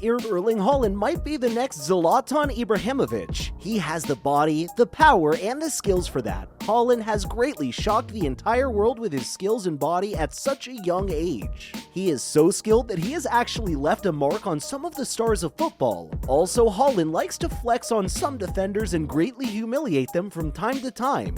Erling Haaland might be the next Zlatan Ibrahimovic. He has the body, the power, and the skills for that. Haaland has greatly shocked the entire world with his skills and body at such a young age. He is so skilled that he has actually left a mark on some of the stars of football. Also, Haaland likes to flex on some defenders and greatly humiliate them from time to time.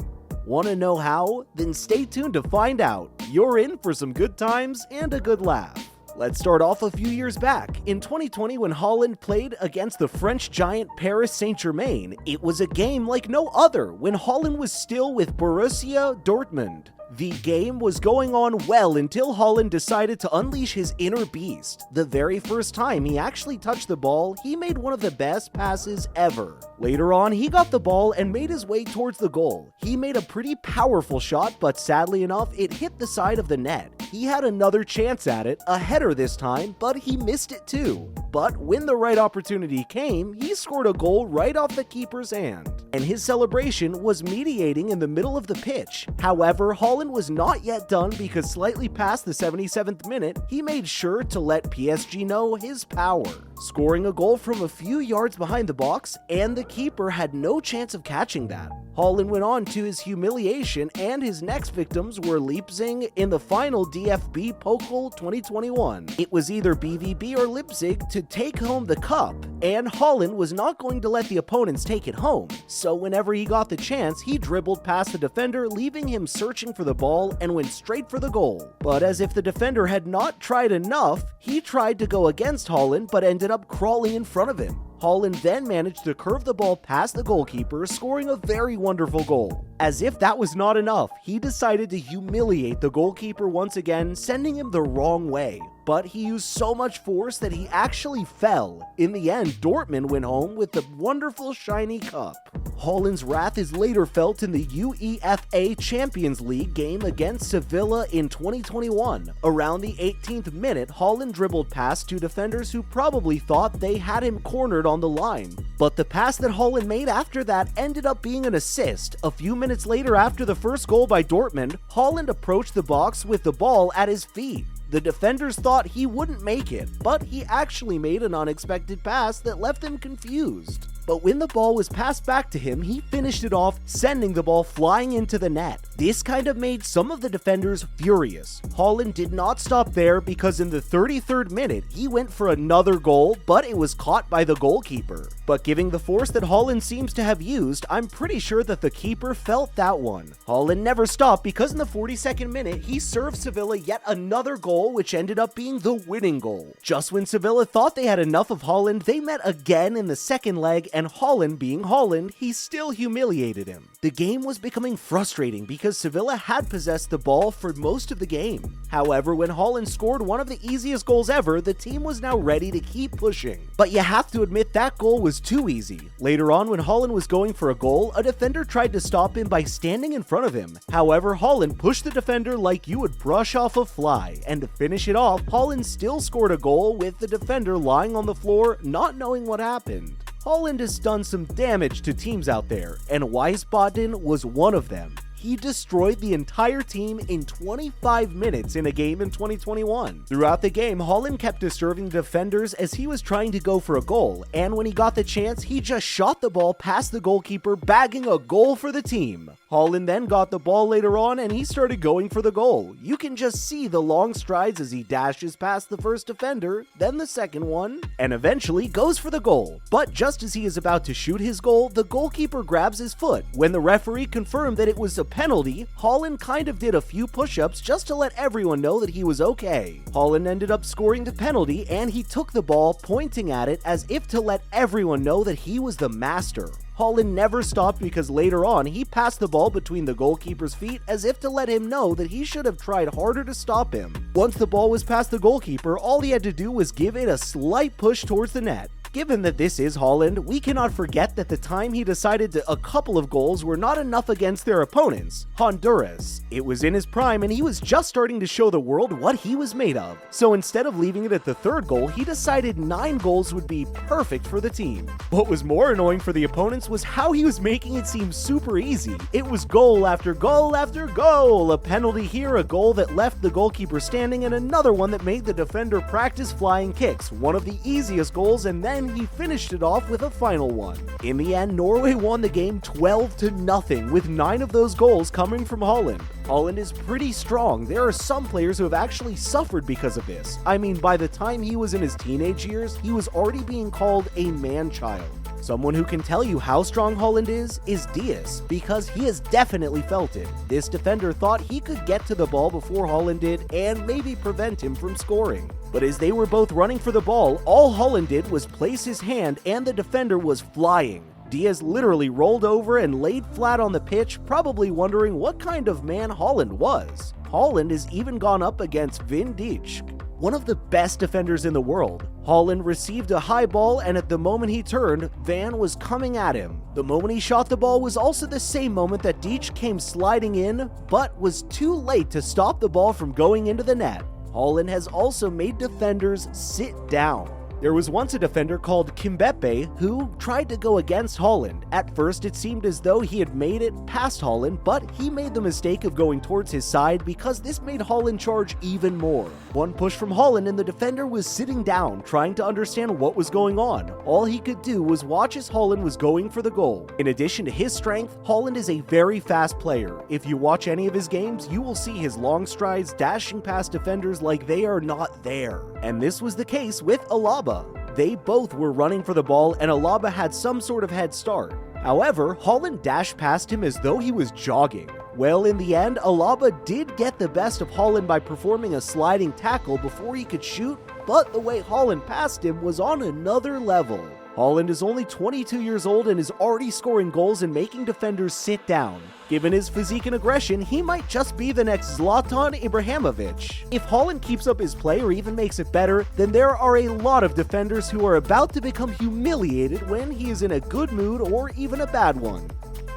Want to know how? Then stay tuned to find out. You're in for some good times and a good laugh. Let's start off a few years back. In 2020, when Haaland played against the French giant Paris Saint-Germain, it was a game like no other when Haaland was still with Borussia Dortmund. The game was going on well until Haaland decided to unleash his inner beast. The very first time he actually touched the ball, he made one of the best passes ever. Later on, he got the ball and made his way towards the goal. He made a pretty powerful shot, but sadly enough, it hit the side of the net. He had another chance at it, a header this time, but he missed it too. But when the right opportunity came, he scored a goal right off the keeper's hand. And his celebration was mediating in the middle of the pitch. However, Haaland was not yet done because slightly past the 77th minute, he made sure to let PSG know his power, scoring a goal from a few yards behind the box, and the keeper had no chance of catching that. Haaland went on to his humiliation, and his next victims were Leipzig in the final DFB Pokal 2021. It was either BVB or Leipzig to take home the cup, and Haaland was not going to let the opponents take it home. So whenever he got the chance, he dribbled past the defender, leaving him searching for the ball, and went straight for the goal. But as if the defender had not tried enough, he tried to go against Haaland but ended up crawling in front of him. Haaland then managed to curve the ball past the goalkeeper, scoring a very wonderful goal. As if that was not enough, he decided to humiliate the goalkeeper once again, sending him the wrong way. But he used so much force that he actually fell. In the end, Dortmund went home with the wonderful shiny cup. Haaland's wrath is later felt in the UEFA Champions League game against Sevilla in 2021. Around the 18th minute, Haaland dribbled past two defenders who probably thought they had him cornered on the line. But the pass that Haaland made after that ended up being an assist. A few minutes later, after the first goal by Dortmund, Haaland approached the box with the ball at his feet. The defenders thought he wouldn't make it, but he actually made an unexpected pass that left them confused. But when the ball was passed back to him, he finished it off, sending the ball flying into the net. This kind of made some of the defenders furious. Haaland did not stop there because in the 33rd minute, he went for another goal, but it was caught by the goalkeeper. But given the force that Haaland seems to have used, I'm pretty sure that the keeper felt that one. Haaland never stopped because in the 42nd minute, he served Sevilla yet another goal, which ended up being the winning goal. Just when Sevilla thought they had enough of Haaland, they met again in the second leg, and Haaland being Haaland, he still humiliated him. The game was becoming frustrating because Sevilla had possessed the ball for most of the game. However, when Haaland scored one of the easiest goals ever, the team was now ready to keep pushing. But you have to admit that goal was too easy. Later on, when Haaland was going for a goal, a defender tried to stop him by standing in front of him. However, Haaland pushed the defender like you would brush off a fly, and to finish it off, Haaland still scored a goal with the defender lying on the floor, not knowing what happened. Haaland has done some damage to teams out there, and Wiesbaden was one of them. He destroyed the entire team in 25 minutes in a game in 2021. Throughout the game, Haaland kept disturbing defenders as he was trying to go for a goal, and when he got the chance, he just shot the ball past the goalkeeper, bagging a goal for the team. Haaland then got the ball later on and he started going for the goal. You can just see the long strides as he dashes past the first defender, then the second one, and eventually goes for the goal. But just as he is about to shoot his goal, the goalkeeper grabs his foot. When the referee confirmed that it was a penalty, Haaland kind of did a few push-ups just to let everyone know that he was okay. Haaland ended up scoring the penalty and he took the ball, pointing at it as if to let everyone know that he was the master. Haaland never stopped because later on he passed the ball between the goalkeeper's feet as if to let him know that he should have tried harder to stop him. Once the ball was past the goalkeeper, all he had to do was give it a slight push towards the net. Given that this is Haaland, we cannot forget that the time he decided to a couple of goals were not enough against their opponents, Honduras. It was in his prime and he was just starting to show the world what he was made of. So instead of leaving it at the third goal, he decided 9 goals would be perfect for the team. What was more annoying for the opponents was how he was making it seem super easy. It was goal after goal after goal, a penalty here, a goal that left the goalkeeper standing, and another one that made the defender practice flying kicks, one of the easiest goals, and then he finished it off with a final one. In the end, Norway won the game 12-0, with 9 of those goals coming from Haaland. Haaland is pretty strong. There are some players who have actually suffered because of this. I mean, by the time he was in his teenage years, he was already being called a man-child. Someone who can tell you how strong Haaland is Diaz, because he has definitely felt it. This defender thought he could get to the ball before Haaland did and maybe prevent him from scoring. But as they were both running for the ball, all Haaland did was place his hand and the defender was flying. Diaz literally rolled over and laid flat on the pitch, probably wondering what kind of man Haaland was. Haaland has even gone up against Van Dijk, one of the best defenders in the world. Haaland received a high ball, and at the moment he turned, Van was coming at him. The moment he shot the ball was also the same moment that Dijk came sliding in, but was too late to stop the ball from going into the net. Haaland has also made defenders sit down. There was once a defender called Kimpembe who tried to go against Haaland. At first it seemed as though he had made it past Haaland, but he made the mistake of going towards his side because this made Haaland charge even more. One push from Haaland and the defender was sitting down, trying to understand what was going on. All he could do was watch as Haaland was going for the goal. In addition to his strength, Haaland is a very fast player. If you watch any of his games, you will see his long strides dashing past defenders like they are not there. And this was the case with Alaba. They both were running for the ball and Alaba had some sort of head start. However, Haaland dashed past him as though he was jogging. Well, in the end, Alaba did get the best of Haaland by performing a sliding tackle before he could shoot, but the way Haaland passed him was on another level. Haaland is only 22 years old and is already scoring goals and making defenders sit down. Given his physique and aggression, he might just be the next Zlatan Ibrahimovic. If Haaland keeps up his play or even makes it better, then there are a lot of defenders who are about to become humiliated when he is in a good mood or even a bad one.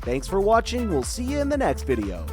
Thanks for watching, we'll see you in the next video.